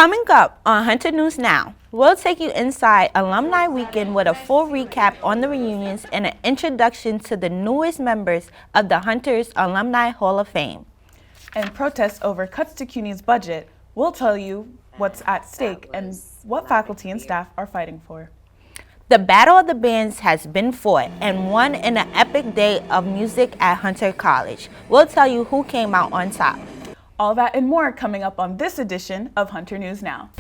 Coming up on Hunter News Now, we'll take you inside Alumni Weekend with a full recap on the reunions and an introduction to the newest members of the Hunters Alumni Hall of Fame. And protests over cuts to CUNY's budget, we'll tell you what's at stake and what faculty and staff are fighting for. The Battle of the Bands has been fought and won in an epic day of music at Hunter College. We'll tell you who came out on top. All that and more coming up on this edition of Hunter News Now.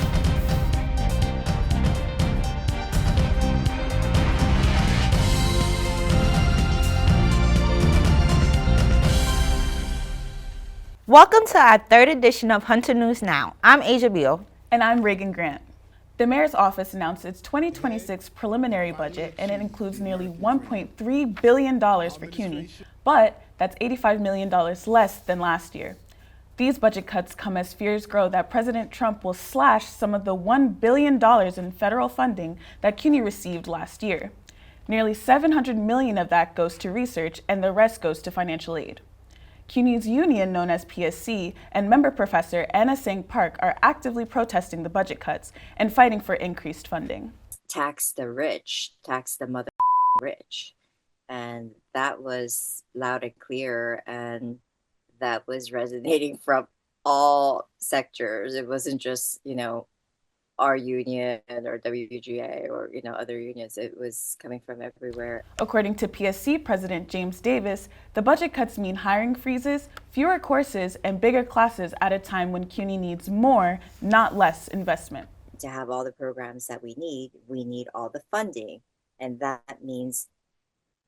Welcome to our third edition of Hunter News Now. I'm Asia Beal. And I'm Reagan Grant. The mayor's office announced its 2026 preliminary budget, and it includes nearly $1.3 billion for CUNY, but that's $85 million less than last year. These budget cuts come as fears grow that President Trump will slash some of the $1 billion in federal funding that CUNY received last year. Nearly $700 million of that goes to research, and the rest goes to financial aid. CUNY's union, known as PSC, and member professor Anna Sang Park are actively protesting the budget cuts and fighting for increased funding. Tax the rich, tax the mother rich. And that was loud and clear, and that was resonating from all sectors. It wasn't just, our union or WGA or, other unions. It was coming from everywhere. According to PSC President James Davis, the budget cuts mean hiring freezes, fewer courses, and bigger classes at a time when CUNY needs more, not less investment. To have all the programs that we need all the funding. And that means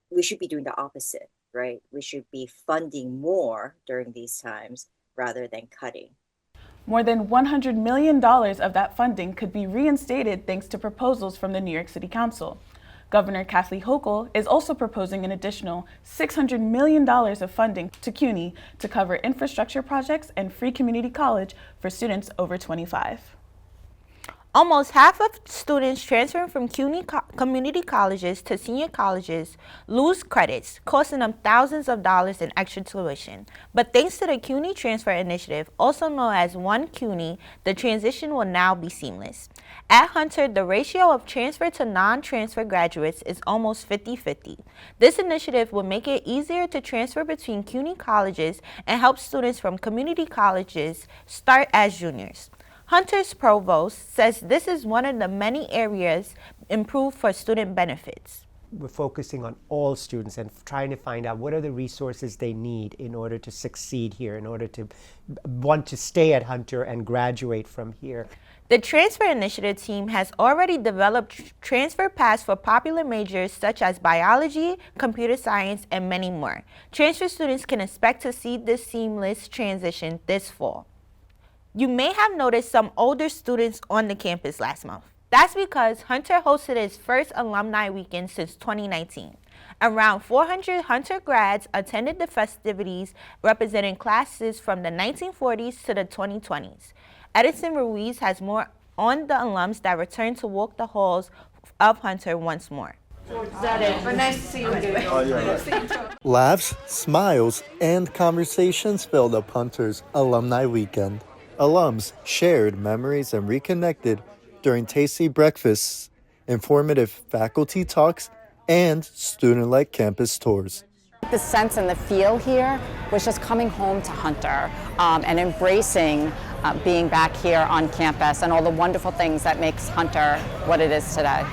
we should be doing the opposite, right? We should be funding more during these times rather than cutting. More than $100 million of that funding could be reinstated thanks to proposals from the New York City Council. Governor Kathy Hochul is also proposing an additional $600 million of funding to CUNY to cover infrastructure projects and free community college for students over 25. Almost half of students transferring from CUNY community colleges to senior colleges lose credits, costing them thousands of dollars in extra tuition. But thanks to the CUNY Transfer Initiative, also known as One CUNY, the transition will now be seamless. At Hunter, the ratio of transfer to non-transfer graduates is almost 50-50. This initiative will make it easier to transfer between CUNY colleges and help students from community colleges start as juniors. Hunter's provost says this is one of the many areas improved for student benefits. We're focusing on all students and trying to find out what are the resources they need in order to succeed here, in order to want to stay at Hunter and graduate from here. The Transfer Initiative team has already developed transfer paths for popular majors such as biology, computer science, and many more. Transfer students can expect to see this seamless transition this fall. You may have noticed some older students on the campus last month. That's because Hunter hosted its first Alumni Weekend since 2019. Around 400 Hunter grads attended the festivities representing classes from the 1940s to the 2020s. Edison Ruiz has more on the alums that returned to walk the halls of Hunter once more. Is that it? But nice to see you again. Oh, yeah. Laughs, smiles, and conversations filled up Hunter's Alumni Weekend. Alums shared memories and reconnected during tasty breakfasts, informative faculty talks, and student-led campus tours. The sense and the feel here was just coming home to Hunter and embracing being back here on campus and all the wonderful things that makes Hunter what it is today.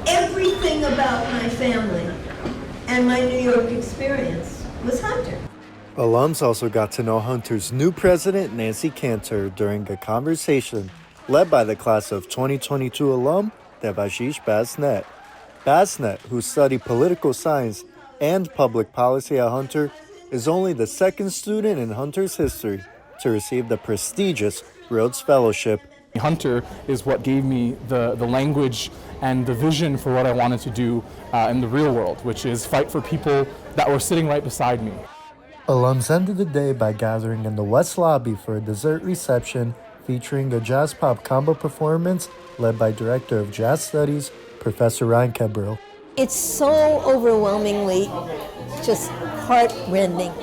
Everything about my family and my New York experience was Hunter. Alums also got to know Hunter's new president, Nancy Cantor, during a conversation led by the class of 2022 alum, Devashish Basnet. Basnet, who studied political science and public policy at Hunter, is only the second student in Hunter's history to receive the prestigious Rhodes Fellowship. Hunter is what gave me the language and the vision for what I wanted to do in the real world, which is fight for people that were sitting right beside me. Alums ended the day by gathering in the West Lobby for a dessert reception featuring a jazz pop combo performance led by Director of Jazz Studies, Professor Ryan Kebrel. It's so overwhelmingly just heartrending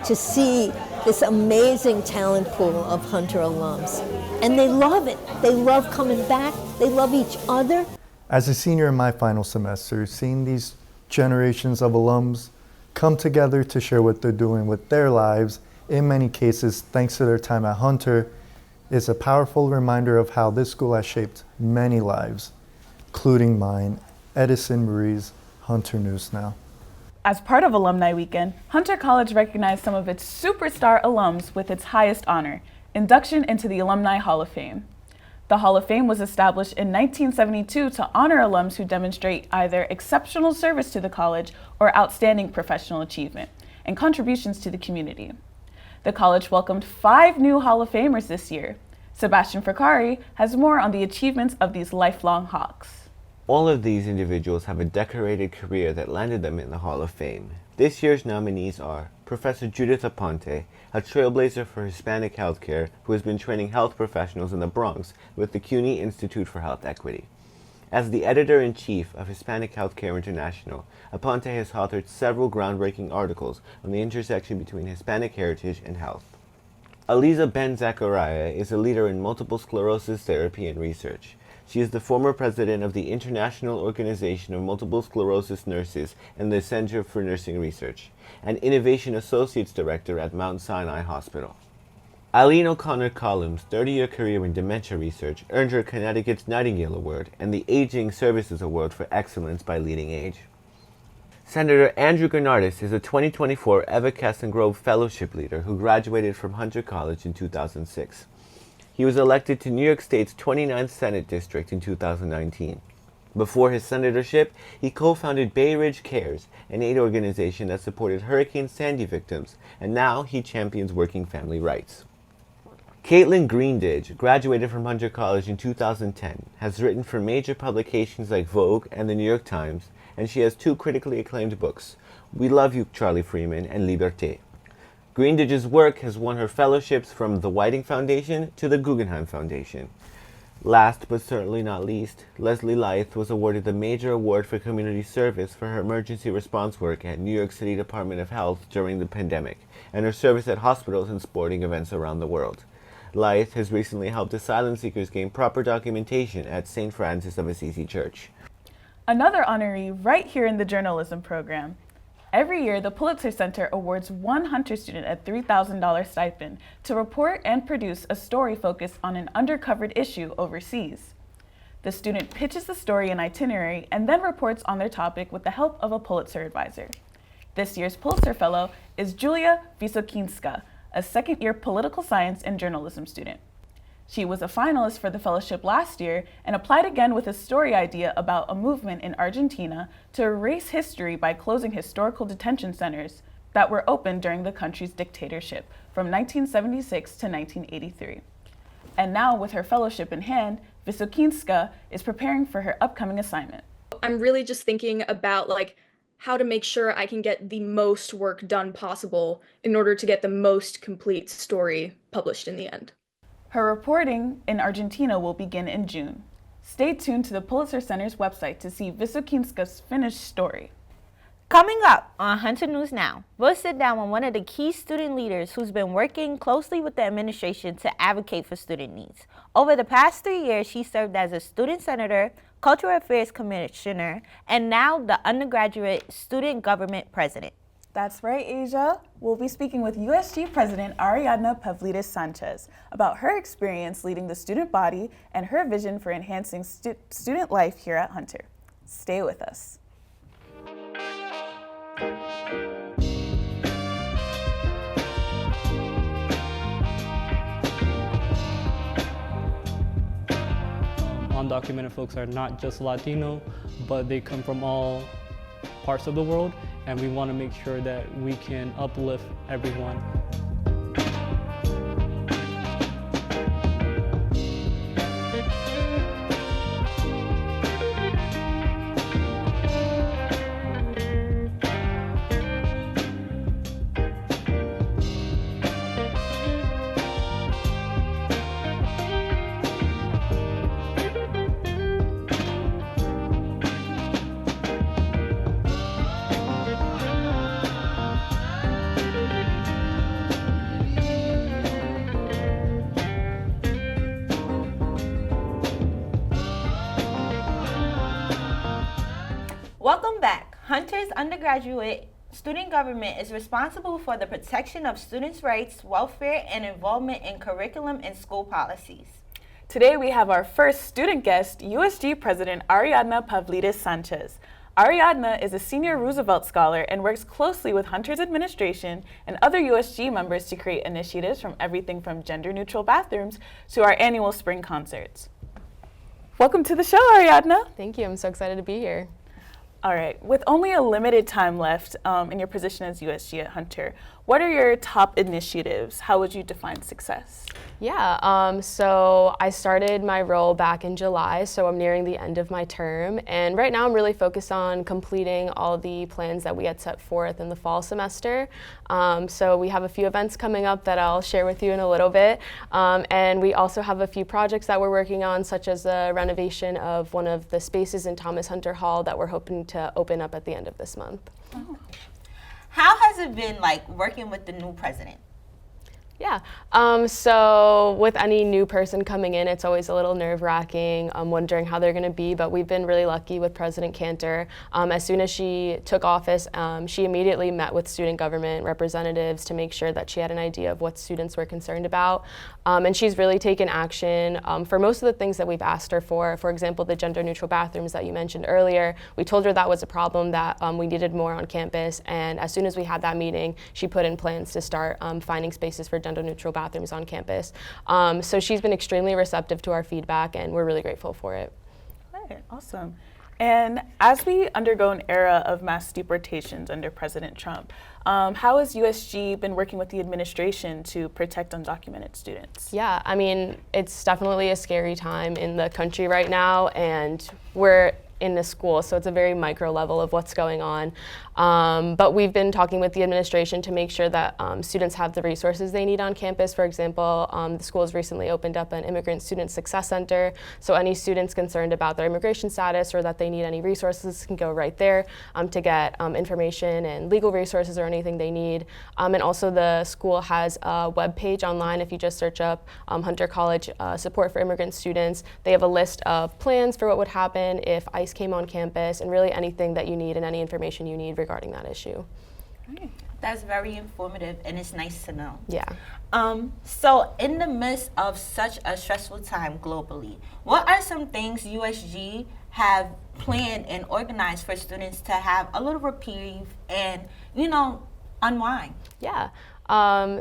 to see this amazing talent pool of Hunter alums. And they love it. They love coming back. They love each other. As a senior in my final semester, seeing these generations of alums come together to share what they're doing with their lives, in many cases thanks to their time at Hunter, is a powerful reminder of how this school has shaped many lives, including mine, Edison Marie's, Hunter News Now. As part of Alumni Weekend, Hunter College recognized some of its superstar alums with its highest honor, induction into the Alumni Hall of Fame. The Hall of Fame was established in 1972 to honor alums who demonstrate either exceptional service to the college or outstanding professional achievement and contributions to the community. The college welcomed 5 new Hall of Famers this year. Sebastian Fricari has more on the achievements of these lifelong Hawks. All of these individuals have a decorated career that landed them in the Hall of Fame. This year's nominees are Professor Judith Aponte, a trailblazer for Hispanic healthcare who has been training health professionals in the Bronx with the CUNY Institute for Health Equity. As the editor-in-chief of Hispanic Healthcare International, Aponte has authored several groundbreaking articles on the intersection between Hispanic heritage and health. Aliza Ben-Zachariah is a leader in multiple sclerosis therapy and research. She is the former president of the International Organization of Multiple Sclerosis Nurses and the Center for Nursing Research, and Innovation Associates Director at Mount Sinai Hospital. Eileen O'Connor Collins' 30-year career in dementia research earned her Connecticut's Nightingale Award and the Aging Services Award for Excellence by Leading Age. Senator Andrew Gernardis is a 2024 Eva Cassengrove Fellowship Leader who graduated from Hunter College in 2006. He was elected to New York State's 29th Senate District in 2019. Before his senatorship, he co-founded Bay Ridge Cares, an aid organization that supported Hurricane Sandy victims, and now he champions working family rights. Caitlin Greendidge graduated from Hunter College in 2010, has written for major publications like Vogue and the New York Times, and she has 2 critically acclaimed books, We Love You, Charlie Freeman, and Liberté. Greendidge's work has won her fellowships from the Whiting Foundation to the Guggenheim Foundation. Last but certainly not least, Leslie Lyth was awarded the Major Award for Community Service for her emergency response work at New York City Department of Health during the pandemic, and her service at hospitals and sporting events around the world. Lyth has recently helped asylum seekers gain proper documentation at St. Francis of Assisi Church. Another honoree right here in the journalism program. Every year, the Pulitzer Center awards one Hunter student a $3,000 stipend to report and produce a story focused on an undercovered issue overseas. The student pitches the story and itinerary and then reports on their topic with the help of a Pulitzer advisor. This year's Pulitzer Fellow is Julia Wysokinska, a second-year political science and journalism student. She was a finalist for the fellowship last year and applied again with a story idea about a movement in Argentina to erase history by closing historical detention centers that were open during the country's dictatorship from 1976 to 1983. And now, with her fellowship in hand, Wysokinska is preparing for her upcoming assignment. I'm really just thinking about how to make sure I can get the most work done possible in order to get the most complete story published in the end. Her reporting in Argentina will begin in June. Stay tuned to the Pulitzer Center's website to see Wysokinska's finished story. Coming up on Hunter News Now, we'll sit down with one of the key student leaders who's been working closely with the administration to advocate for student needs. Over the past 3 years, she served as a student senator, cultural affairs commissioner, and now the undergraduate student government president. That's right, Asia. We'll be speaking with USG President Ariadna Pavlidis-Sanchez about her experience leading the student body and her vision for enhancing student life here at Hunter. Stay with us. Undocumented folks are not just Latino, but they come from all parts of the world, and we want to make sure that we can uplift everyone. Welcome back. Hunter's undergraduate student government is responsible for the protection of students' rights, welfare, and involvement in curriculum and school policies. Today we have our first student guest, USG President Ariadna Pavlidis-Sanchez. Ariadna is a senior Roosevelt scholar and works closely with Hunter's administration and other USG members to create initiatives from everything from gender-neutral bathrooms to our annual spring concerts. Welcome to the show, Ariadna. Thank you. I'm so excited to be here. All right. With only a limited time left in your position as USG at Hunter, what are your top initiatives? How would you define success? Yeah, so I started my role back in July, so I'm nearing the end of my term. And right now I'm really focused on completing all the plans that we had set forth in the fall semester. So we have a few events coming up that I'll share with you in a little bit. And we also have a few projects that we're working on, such as the renovation of one of the spaces in Thomas Hunter Hall that we're hoping to open up at the end of this month. Oh. How has it been like working with the new president? Yeah, so with any new person coming in, it's always a little nerve-wracking, wondering how they're going to be, but we've been really lucky with President Cantor. As soon as she took office, she immediately met with student government representatives to make sure that she had an idea of what students were concerned about. And she's really taken action for most of the things that we've asked her for. For example, the gender-neutral bathrooms that you mentioned earlier. We told her that was a problem, that we needed more on campus, and as soon as we had that meeting, she put in plans to start finding spaces for gender-neutral bathrooms on campus. So she's been extremely receptive to our feedback, and we're really grateful for it. All right, awesome. And as we undergo an era of mass deportations under President Trump, how has USG been working with the administration to protect undocumented students? Yeah, I mean, it's definitely a scary time in the country right now, and we're in the school, so it's a very micro level of what's going on. But we've been talking with the administration to make sure that students have the resources they need on campus. For example, the school has recently opened up an Immigrant Student Success Center, so any students concerned about their immigration status or that they need any resources can go right there to get information and legal resources or anything they need. And also the school has a web page online. If you just search up Hunter College Support for Immigrant Students, they have a list of plans for what would happen if ICE came on campus, and really anything that you need and any information you need regarding that issue. That's very informative, and it's nice to know. Yeah. So in the midst of such a stressful time globally, what are some things USG have planned and organized for students to have a little reprieve and, unwind? Yeah.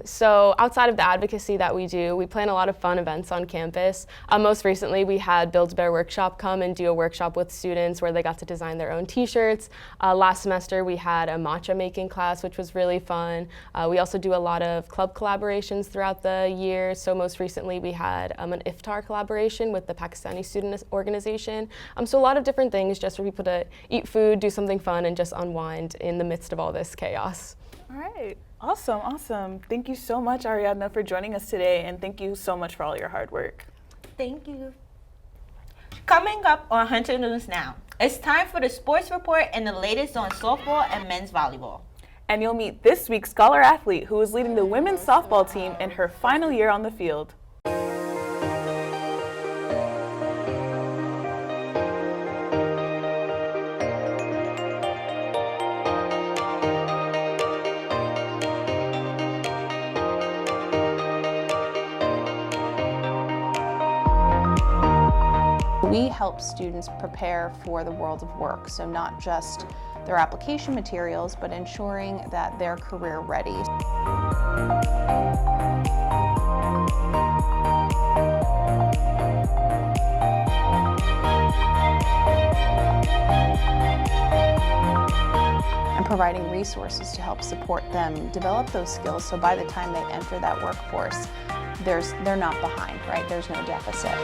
So outside of the advocacy that we do, we plan a lot of fun events on campus. Most recently, we had Build-A-Bear Workshop come and do a workshop with students where they got to design their own t-shirts. Last semester, we had a matcha making class, which was really fun. We also do a lot of club collaborations throughout the year. So most recently, we had an iftar collaboration with the Pakistani Student Organization. So a lot of different things just for people to eat food, do something fun, and just unwind in the midst of all this chaos. All right. Awesome, awesome. Thank you so much, Ariadna, for joining us today, and thank you so much for all your hard work. Thank you. Coming up on Hunter News Now, it's time for the sports report and the latest on softball and men's volleyball. And you'll meet this week's scholar athlete who is leading the women's softball team in her final year on the field. We help students prepare for the world of work, so not just their application materials, but ensuring that they're career ready. And providing resources to help support them develop those skills, so by the time they enter that workforce, they're not behind, right? There's no deficit.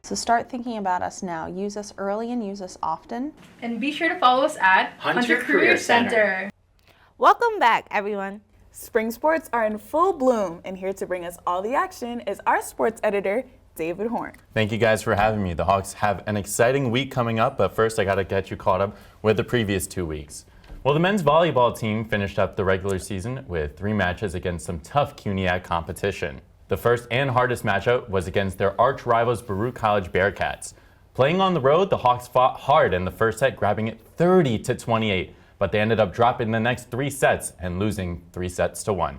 So start thinking about us now. Use us early and use us often. And be sure to follow us at Hunter Career Center. Welcome back, everyone. Spring sports are in full bloom, and here to bring us all the action is our sports editor, David Horn. Thank you guys for having me. The Hawks have an exciting week coming up, but first I got to get you caught up with the previous 2 weeks. Well, the men's volleyball team finished up the regular season with 3 matches against some tough CUNY competition. The first and hardest matchup was against their arch rivals Baruch College Bearcats. Playing on the road, the Hawks fought hard in the first set, grabbing it 30-28, but they ended up dropping the next 3 sets and losing 3-1.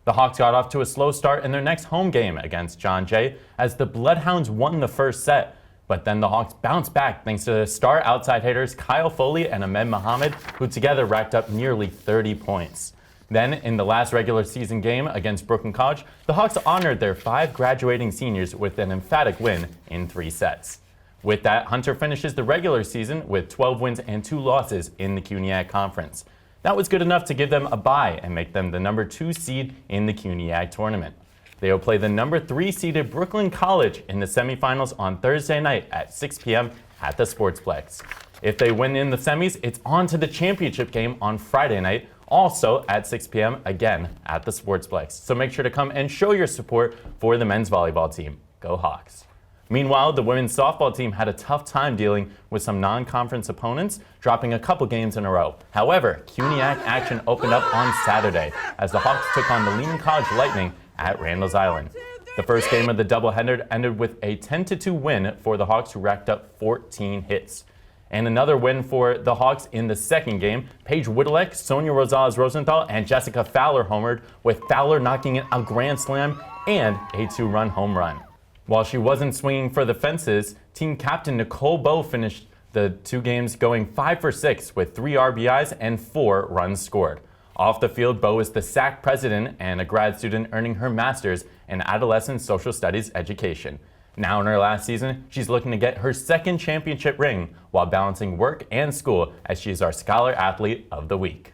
The Hawks got off to a slow start in their next home game against John Jay as the Bloodhounds won the first set, but then the Hawks bounced back thanks to the star outside hitters Kyle Foley and Ahmed Mohammed, who together racked up nearly 30 points. Then, in the last regular season game against Brooklyn College, the Hawks honored their 5 graduating seniors with an emphatic win in 3 sets. With that, Hunter finishes the regular season with 12 wins and 2 losses in the CUNY Conference. That was good enough to give them a bye and make them the number 2 seed in the CUNY tournament. They will play the number 3 seeded Brooklyn College in the semifinals on Thursday night at 6 p.m. at the Sportsplex. If they win in the semis, it's on to the championship game on Friday night, also at 6 p.m. again at the Sportsplex. So make sure to come and show your support for the men's volleyball team. Go Hawks! Meanwhile, the women's softball team had a tough time dealing with some non-conference opponents, dropping a couple games in a row. However, CUNY action opened up on Saturday as the Hawks took on the Lehman College Lightning at Randall's Island. The first game of the doubleheader ended with a 10-2 win for the Hawks, who racked up 14 hits. And another win for the Hawks in the second game. Paige Woodalek, Sonia Rosales-Rosenthal, and Jessica Fowler homered, with Fowler knocking in a grand slam and a 2-run home run. While she wasn't swinging for the fences, team captain Nicole Bowe finished the 2 games going 5 for 6 with 3 RBIs and 4 runs scored. Off the field, Bowe is the SAC president and a grad student earning her master's in adolescent social studies education. Now in her last season, she's looking to get her 2nd championship ring while balancing work and school, as she is our Scholar Athlete of the Week.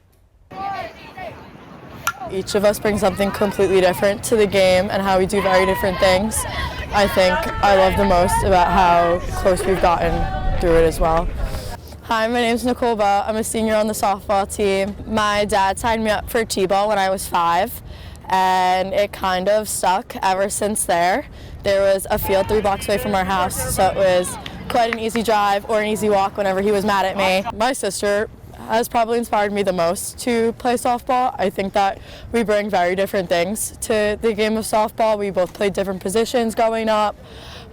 Each of us brings something completely different to the game and how we do very different things. I think I love the most about how close we've gotten through it as well. Hi, my name's Nicole Bowe. I'm a senior on the softball team. My dad signed me up for T-ball when I was 5, and it kind of stuck ever since there. There was a field 3 blocks away from our house, so it was quite an easy drive or an easy walk whenever he was mad at me. My sister has probably inspired me the most to play softball. I think that we bring very different things to the game of softball. We both played different positions growing up,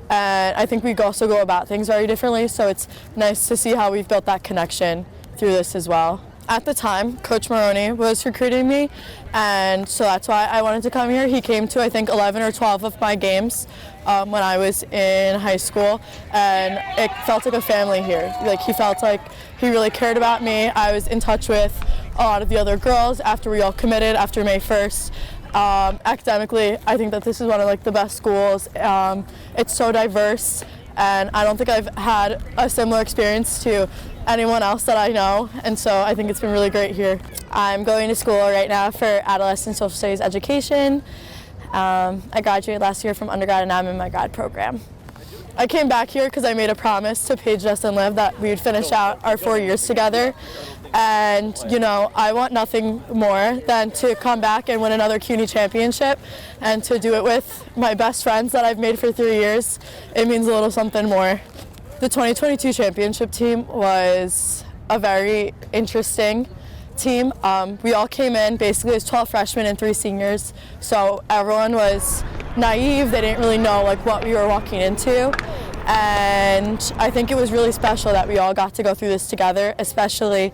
and I think we also go about things very differently, so it's nice to see how we've built that connection through this as well. At the time, Coach Maroney was recruiting me, and so that's why I wanted to come here. He came to, I think, 11 or 12 of my games when I was in high school, and it felt like a family here. Like, he felt like he really cared about me. I was in touch with a lot of the other girls after we all committed after May 1st. Academically, I think that this is one of the best schools. It's so diverse, and I don't think I've had a similar experience to anyone else that I know, and so I think it's been really great here. I'm going to school right now for adolescent social studies education. I graduated last year from undergrad, and I'm in my grad program. I came back here because I made a promise to Paige, Jess, and Liv that we would finish out our 4 years together. And, you know, I want nothing more than to come back and win another CUNY championship, and to do it with my best friends that I've made for 3 years. It means a little something more. The 2022 championship team was a very interesting team. We all came in basically as 12 freshmen and 3 seniors, so everyone was naive. They didn't really know what we were walking into, and I think it was really special that we all got to go through this together, especially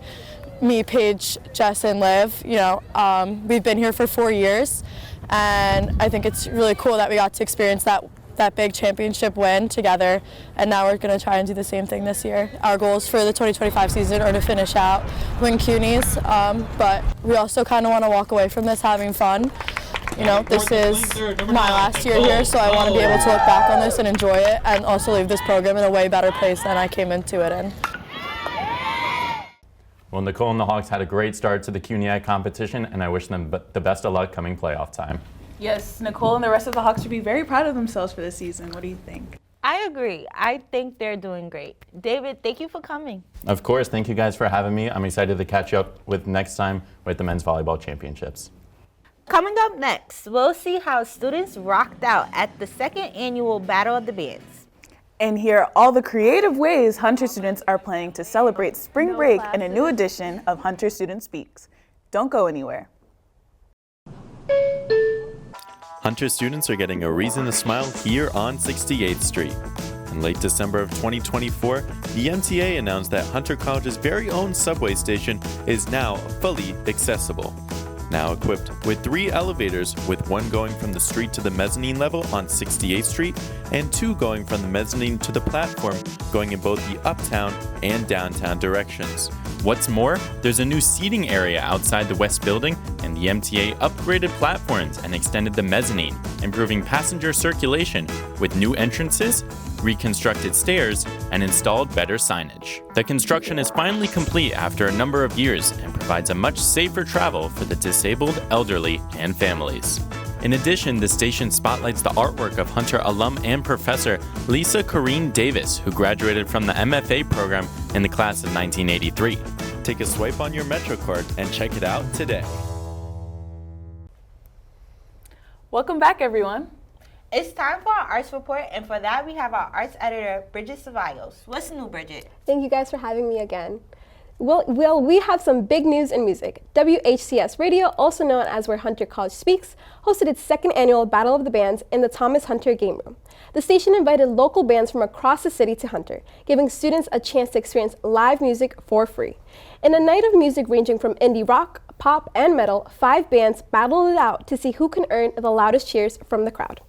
me, Paige, Jess, and Liv. You know, we've been here for 4 years, and I think it's really cool that we got to experience that big championship win together, and now we're going to try and do the same thing this year. Our goals for the 2025 season are to finish out, win CUNYs, but we also kind of want to walk away from this having fun. You know, this is my last year here, so I want to be able to look back on this and enjoy it, and also leave this program in a way better place than I came into it in. Well, Nicole and the Hawks had a great start to the CUNY competition, and I wish them the best of luck coming playoff time. Yes, Nicole and the rest of the Hawks should be very proud of themselves for this season. What do you think? I agree. I think they're doing great. David, thank you for coming. Of course, thank you guys for having me. I'm excited to catch up with next time with the men's volleyball championships. Coming up next, we'll see how students rocked out at the 2nd annual Battle of the Bands. And hear all the creative ways Hunter students are planning to celebrate spring break in a new edition of Hunter Student Speaks. Don't go anywhere. Hunter students are getting a reason to smile here on 68th Street. In late December of 2024, the MTA announced that Hunter College's very own subway station is now fully accessible. Now equipped with 3 elevators, with one going from the street to the mezzanine level on 68th Street and 2 going from the mezzanine to the platform, going in both the uptown and downtown directions. What's more, there's a new seating area outside the West Building, and the MTA upgraded platforms and extended the mezzanine, improving passenger circulation with new entrances, reconstructed stairs, and installed better signage. The construction is finally complete after a number of years and provides a much safer travel for the disabled, elderly, and families. In addition, the station spotlights the artwork of Hunter alum and professor Lisa Corrine Davis, who graduated from the MFA program in the class of 1983. Take a swipe on your MetroCard and check it out today. Welcome back, everyone. It's time for our arts report, and for that we have our arts editor, Bridget Ceballos. What's new, Bridget? Thank you guys for having me again. Well, we have some big news in music. WHCS Radio, also known as Where Hunter College Speaks, hosted its 2nd annual Battle of the Bands in the Thomas Hunter Game Room. The station invited local bands from across the city to Hunter, giving students a chance to experience live music for free. In a night of music ranging from indie rock, pop, and metal, 5 bands battled it out to see who can earn the loudest cheers from the crowd.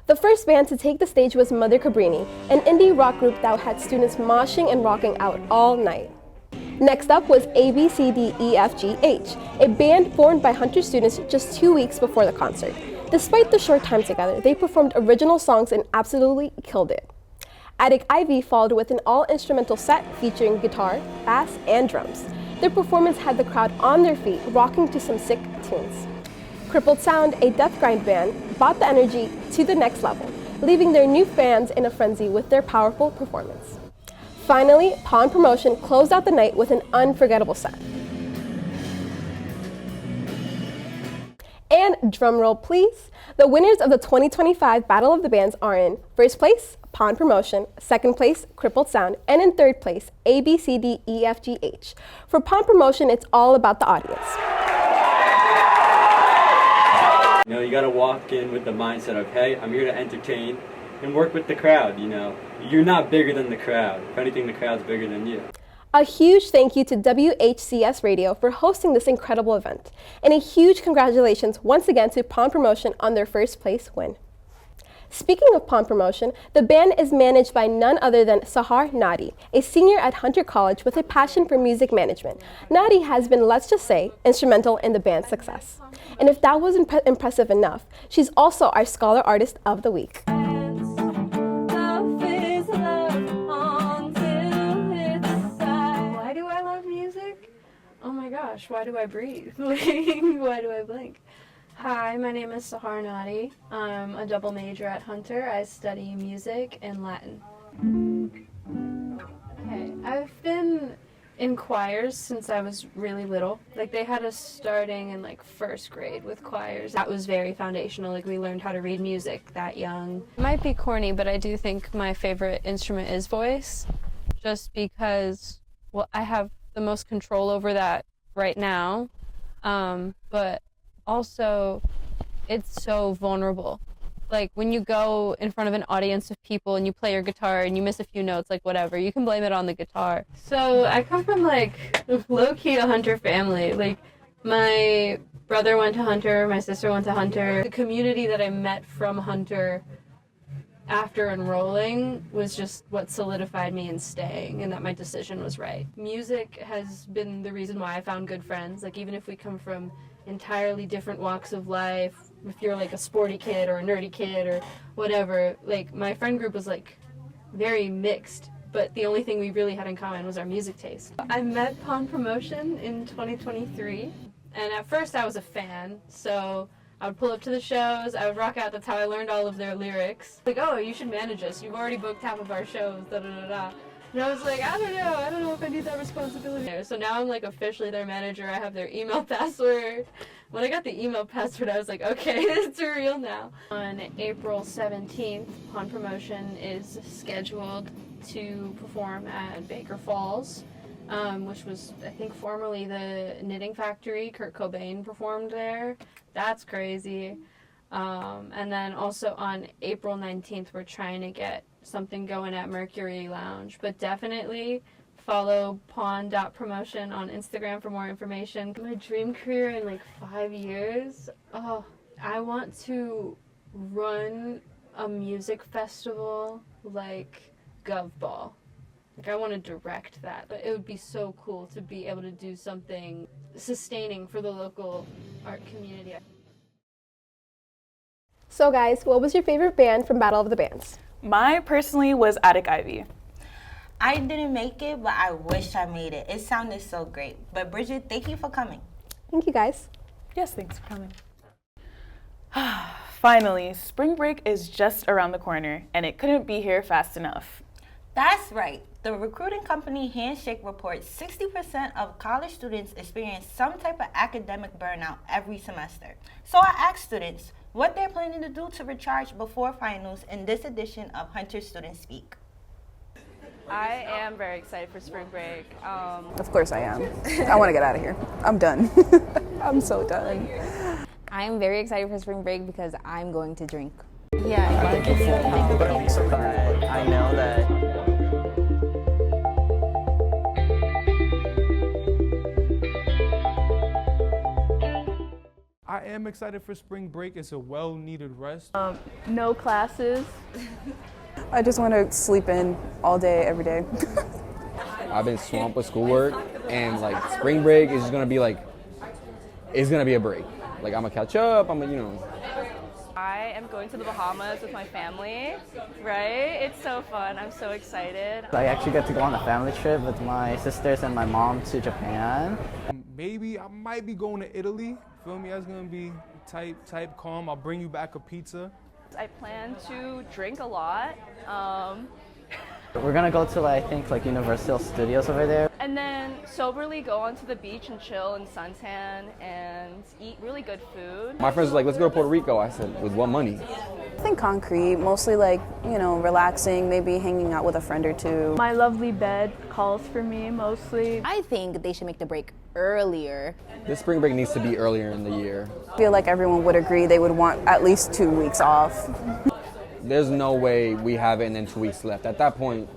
The first band to take the stage was Mother Cabrini, an indie rock group that had students moshing and rocking out all night. Next up was ABCDEFGH, a band formed by Hunter students just 2 weeks before the concert. Despite the short time together, they performed original songs and absolutely killed it. Attic Ivy followed with an all-instrumental set featuring guitar, bass, and drums. Their performance had the crowd on their feet, rocking to some sick tunes. Crippled Sound, a death grind band, brought the energy to the next level, leaving their new fans in a frenzy with their powerful performance. Finally, Pawn Promotion closed out the night with an unforgettable set. And drumroll please, the winners of the 2025 Battle of the Bands are in first place, Pawn Promotion, second place, Crippled Sound, and in third place, ABCDEFGH. For Pawn Promotion, it's all about the audience. You know, you gotta walk in with the mindset of, hey, I'm here to entertain and work with the crowd, you know. You're not bigger than the crowd. If anything, the crowd's bigger than you. A huge thank you to WHCS Radio for hosting this incredible event. And a huge congratulations once again to Pawn Promotion on their first place win. Speaking of Pawn Promotion, the band is managed by none other than Sahar Nadi, a senior at Hunter College with a passion for music management. Nadi has been, let's just say, instrumental in the band's success. And if that wasn't impressive enough, she's also our Scholar Artist of the Week. Why do I love music? Oh my gosh, why do I breathe? Why do I blink? Hi, my name is Sahar Nadi. I'm a double major at Hunter. I study music and Latin. Okay, I've been in choirs since I was really little. Like, they had us starting in like first grade with choirs. That was very foundational. Like, we learned how to read music that young. It might be corny, but I do think my favorite instrument is voice, just because, well, I have the most control over that right now, but also it's so vulnerable. Like, when you go in front of an audience of people and you play your guitar and you miss a few notes, like whatever, you can blame it on the guitar. So I come from like low-key a Hunter family. Like, my brother went to Hunter, my sister went to Hunter. The community that I met from Hunter after enrolling was just what solidified me in staying, and that my decision was right. Music has been the reason why I found good friends. Like, even if we come from entirely different walks of life, if you're like a sporty kid or a nerdy kid or whatever, like, my friend group was like very mixed, but the only thing we really had in common was our music taste. I met Pawn Promotion in 2023, and at first I was a fan, so I would pull up to the shows, I would rock out, that's how I learned all of their lyrics. Like, oh, you should manage us, you've already booked half of our shows, da-da-da-da. And I was like, I don't know if I need that responsibility. So now I'm like officially their manager, I have their email password. When I got the email password, I was like, okay, it's real now. On April 17th, Pawn Promotion is scheduled to perform at Baker Falls. which was, I think, formerly the Knitting Factory. Kurt Cobain performed there. That's crazy. And then also on April 19th, we're trying to get something going at Mercury Lounge. But definitely follow pawn.promotion on Instagram for more information. My dream career in like 5 years? Oh, I want to run a music festival like GovBall. Like I want to direct that, but it would be so cool to be able to do something sustaining for the local art community. So guys, what was your favorite band from Battle of the Bands? Mine personally was Attic Ivy. I didn't make it, but I wish I made it. It sounded so great. But Bridget, thank you for coming. Thank you guys. Yes, thanks for coming. Finally, spring break is just around the corner, and it couldn't be here fast enough. That's right. The recruiting company Handshake reports 60% of college students experience some type of academic burnout every semester. So I asked students what they're planning to do to recharge before finals in this edition of Hunter Student Speak. I am very excited for spring break. Of course I am. I want to get out of here. I'm done. I'm so done. I'm very excited for spring break because I'm going to drink. Yeah, I think it's but also that I know that I am excited for spring break. It's a well-needed rest. No classes. I just want to sleep in all day, every day. I've been swamped with schoolwork, and like spring break is just gonna be like, it's gonna be a break. Like I'm gonna catch up. I am going to the Bahamas with my family, right? It's so fun. I'm so excited. I actually get to go on a family trip with my sisters and my mom to Japan. Maybe I might be going to Italy. Feel me? That's gonna be type calm. I'll bring you back a pizza. I plan to drink a lot. We're gonna go to I think Universal Studios over there. And then soberly go onto the beach and chill and suntan and eat really good food. My friends were like, let's go to Puerto Rico. I said, with what money? I think concrete, mostly relaxing, maybe hanging out with a friend or two. My lovely bed calls for me mostly. I think they should make the break earlier. This spring break needs to be earlier in the year. I feel like everyone would agree they would want at least 2 weeks off. There's no way we have it and then 2 weeks left. At that point,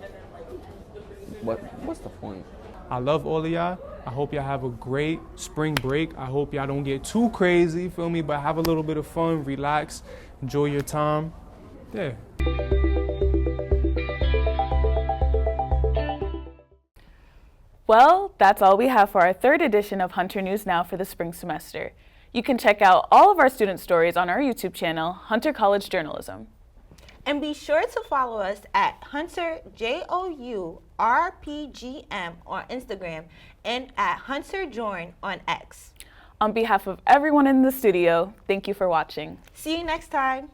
what's the point? I love all of y'all. I hope y'all have a great spring break. I hope y'all don't get too crazy, feel me? But have a little bit of fun, relax, enjoy your time. Yeah. Well, that's all we have for our third edition of Hunter News Now for the spring semester. You can check out all of our student stories on our YouTube channel, Hunter College Journalism. And be sure to follow us at Hunter JOURPGM on Instagram and at Hunter Join on X. On behalf of everyone in the studio, thank you for watching. See you next time.